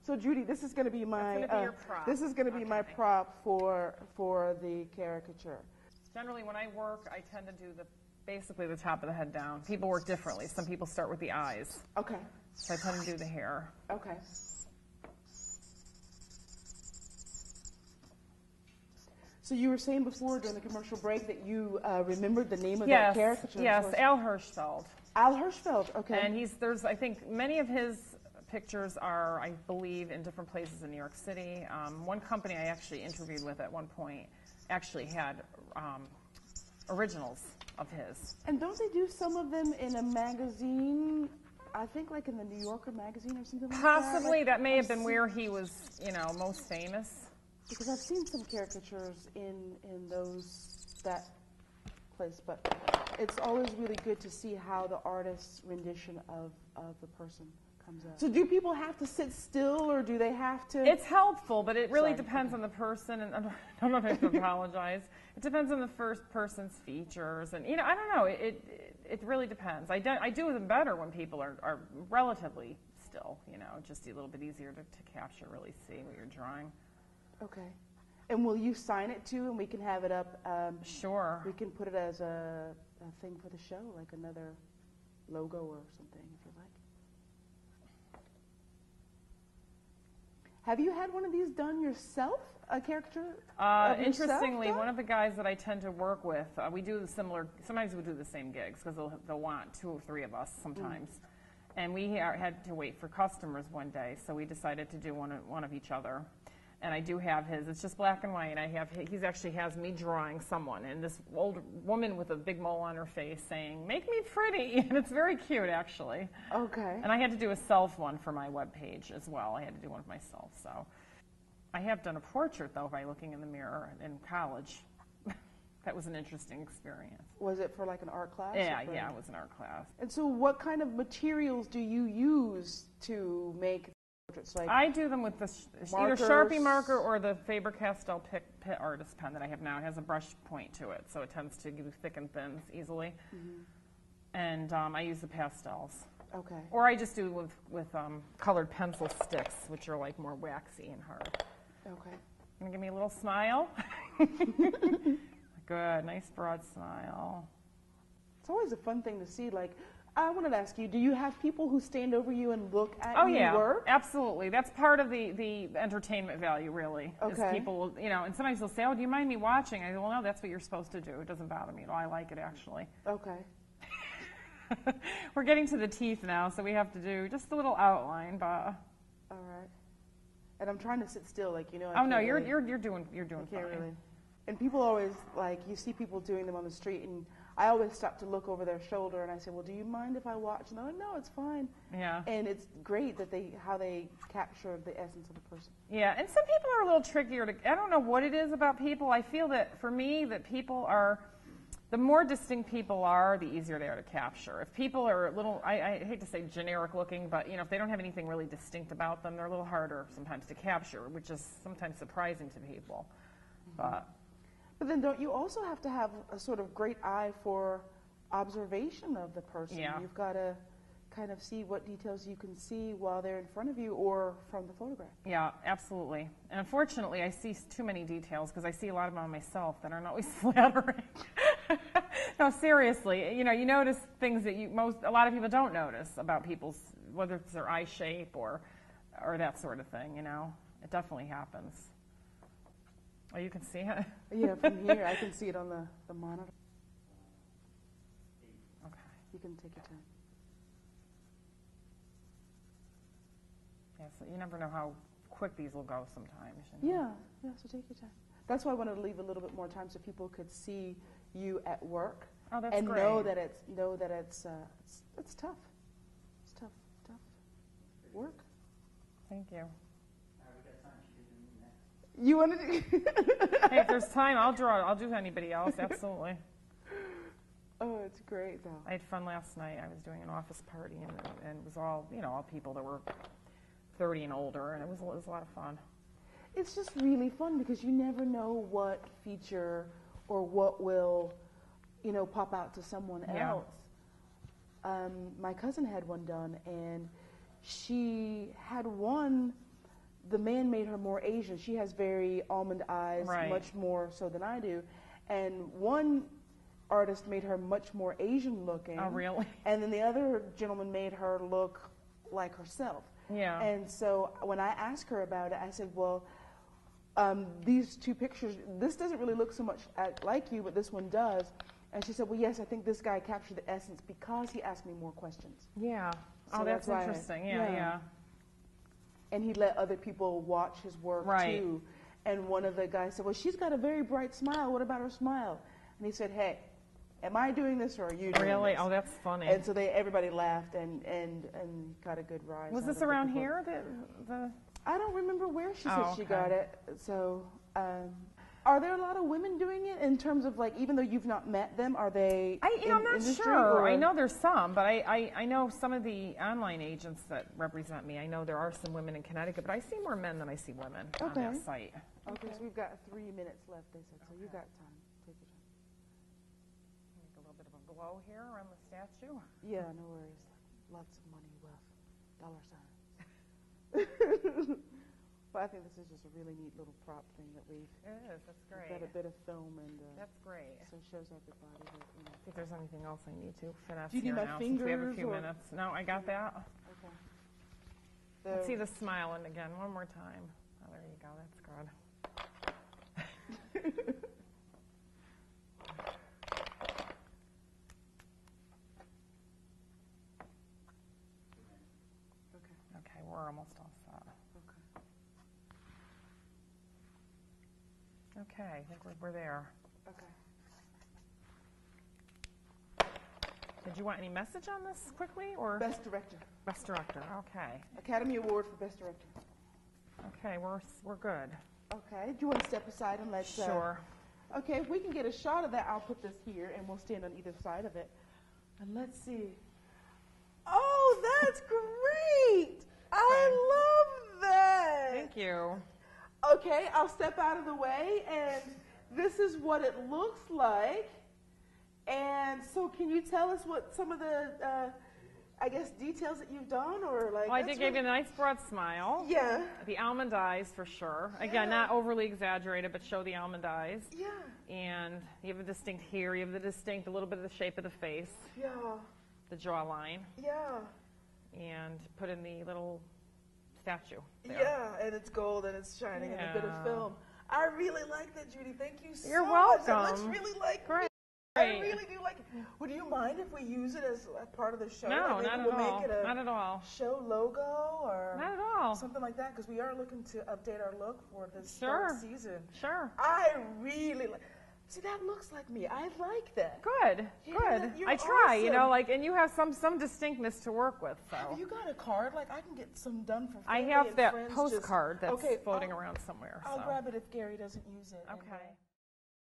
So Judy, this is going to be my your prop. this is going to be my prop for the caricature. Generally, when I work, I tend to do basically the top of the head down. People work differently. Some people start with the eyes. Okay. So I tend to do the hair. Okay. So you were saying before during the commercial break that you remembered the name of that caricature. Yes, Al Hirschfeld. Al Hirschfeld, okay. And there's, I think, many of his pictures are, I believe, in different places in New York City. One company I actually interviewed with at one point actually had originals of his. And don't they do some of them in a magazine? I think like in the New Yorker magazine or something like that? Possibly. That may have been where he was, most famous. Because I've seen some caricatures in that place, but it's always really good to see how the artist's rendition of the person comes out. So do people have to sit still, or do they have to? It's helpful, but it really depends on the person, and I don't know if I have to apologize. It depends on the first person's features, and I don't know. It really depends. I do them better when people are relatively still. Just a little bit easier to capture, really see what you're drawing. Okay. And will you sign it too, and we can have it up? Sure. We can put it as a thing for the show, like another logo or something, if you like. Have you had one of these done yourself, a caricature of Interestingly, yourself one of the guys that I tend to work with, we do sometimes we do the same gigs, because they'll want 2 or 3 of us sometimes. And we had to wait for customers one day, so we decided to do one of each other. And I do have his. It's just black and white. He actually has me drawing someone, and this old woman with a big mole on her face saying, "Make me pretty," and it's very cute, actually. Okay. And I had to do a self one for my webpage as well. I had to do one of myself. So I have done a portrait though by looking in the mirror in college. That was an interesting experience. Was it for like an art class? Yeah, it was an art class. And so, what kind of materials do you use to make? Like I do them with either Sharpie marker or the Faber-Castell Pit Artist pen that I have now. It has a brush point to it, so it tends to do thick and thins easily. And I use the pastels. Okay. Or I just do with colored pencil sticks, which are like more waxy and hard. Okay. Gonna give me a little smile. Good, nice broad smile. It's always a fun thing to see. Like, I wanted to ask you, do you have people who stand over you and look at your work? Absolutely. That's part of the entertainment value, really. Okay. Is people, and sometimes they'll say, "Oh, do you mind me watching?" I go, "Well, no, that's what you're supposed to do. It doesn't bother me. I like it, actually." Okay. We're getting to the teeth now, so we have to do just a little outline, but. All right. And I'm trying to sit still, like Oh no, you're doing fine. Really. And people always you see people doing them on the street, and I always stop to look over their shoulder, and I say, "Well, do you mind if I watch?" And they're like, "No, it's fine." Yeah. And it's great that how they capture the essence of the person. Yeah, and some people are a little trickier I don't know what it is about people. I feel that for me, that people are, the more distinct people are, the easier they are to capture. If people are a little, I hate to say generic looking, but if they don't have anything really distinct about them, they're a little harder sometimes to capture, which is sometimes surprising to people. But then don't you also have to have a sort of great eye for observation of the person? Yeah. You've got to kind of see what details you can see while they're in front of you or from the photograph. Yeah, absolutely. And unfortunately, I see too many details because I see a lot of them on myself that aren't always flattering. No, seriously. You notice things that a lot of people don't notice about people's, whether it's their eye shape or that sort of thing, It definitely happens. Oh, you can see it? Yeah, from here, I can see it on the monitor. Okay. You can take your time. Yeah, so you never know how quick these will go sometimes. Yeah, so take your time. That's why I wanted to leave a little bit more time so people could see you at work. Oh, that's and great. know that it's tough. It's tough work. Thank you. You want to do? Hey, if there's time, I'll draw. I'll do anybody else. Absolutely. Oh, it's great though. I had fun last night. I was doing an office party, and it was all all people that were 30 and older, and it was a lot of fun. It's just really fun because you never know what feature or what will, pop out to someone else. My cousin had one done, and she had one the man made her more Asian. She has very almond eyes, Right. much more so than I do. And one artist made her much more Asian looking. Oh, really? And then the other gentleman made her look like herself. Yeah. And so when I asked her about it, I said, well, these two pictures, this doesn't really look so much like you, but this one does. And she said, well, yes, I think this guy captured the essence because he asked me more questions. Yeah. So Oh, that's why interesting. Yeah. And he let other people watch his work Right. too. And one of the guys said, well, she's got a very bright smile. What about her smile? And he said, hey, am I doing this or are you doing Really? this? Oh, that's funny. And so everybody laughed and got a good rise. Was out this of the around people. here? The I don't remember where she said Oh, she okay. got it. So, are there a lot of women doing it in terms of like, even though you've not met them, are they in I'm not industry, sure. or- I know there's some, but I know some of the online agents that represent me. I know there are some women in Connecticut, but I see more men than I see women on Okay. that site. Okay, so we've got 3 minutes left, they said, so you got time. Take your time. Make a little bit of a glow here around the statue. Yeah, no worries. Lots of money, wealth, $signs. But I think this is just a really neat little prop thing that we've It is. That's got great. a bit of film and That's great. so it shows everybody that, you know. See if there's anything else I need to finesse Do you need here my now since we have a fingers few or- minutes. No, I got that. Okay. Let's see the smile and again one more time. Oh, there you go. That's good. Okay. Okay, we're almost all set. Okay. Okay, I think we're there. Okay. Did you want any message on this quickly or Best director. best director? Okay. Academy Award for Best Director. Okay, we're good. Okay. Do you want to step aside and let? Sure. Okay. If we can get a shot of that, I'll put this here, and we'll stand on either side of it. And let's see. Oh, that's great! I love that. Thank you. Okay, I'll step out of the way, and this is what it looks like. And so, can you tell us what some of the, I guess, details that you've done, or like? Well, I did give you a nice broad smile. Yeah. The almond eyes for sure. Again, not overly exaggerated, but show the almond eyes. Yeah. And you have a distinct here. You have the distinct, a little bit of the shape of the face, Yeah. the jawline, Yeah. and put in the little statue there. Yeah, and it's gold and it's shining and a bit of Yeah. film. I really like that, Judy. Thank you so You're much. That welcome. looks really like Great. me. I really do like it. Would you mind if we use it as a part of the show? No, Like, maybe not we'll at all. Make it a Not at all. show logo or Not at all. something like that, because we are looking to update our look for this Sure. third season. Sure. I really like. See, that looks like me. I like that. Good. Yeah, Good. you're I try, you know, awesome. like, and you have some distinctness to work with, so. Have you got a card? Like, I can get some done for I family have and that friends. postcard that's Okay, floating around somewhere, I'll so. grab it if Gary doesn't use it. and, Okay.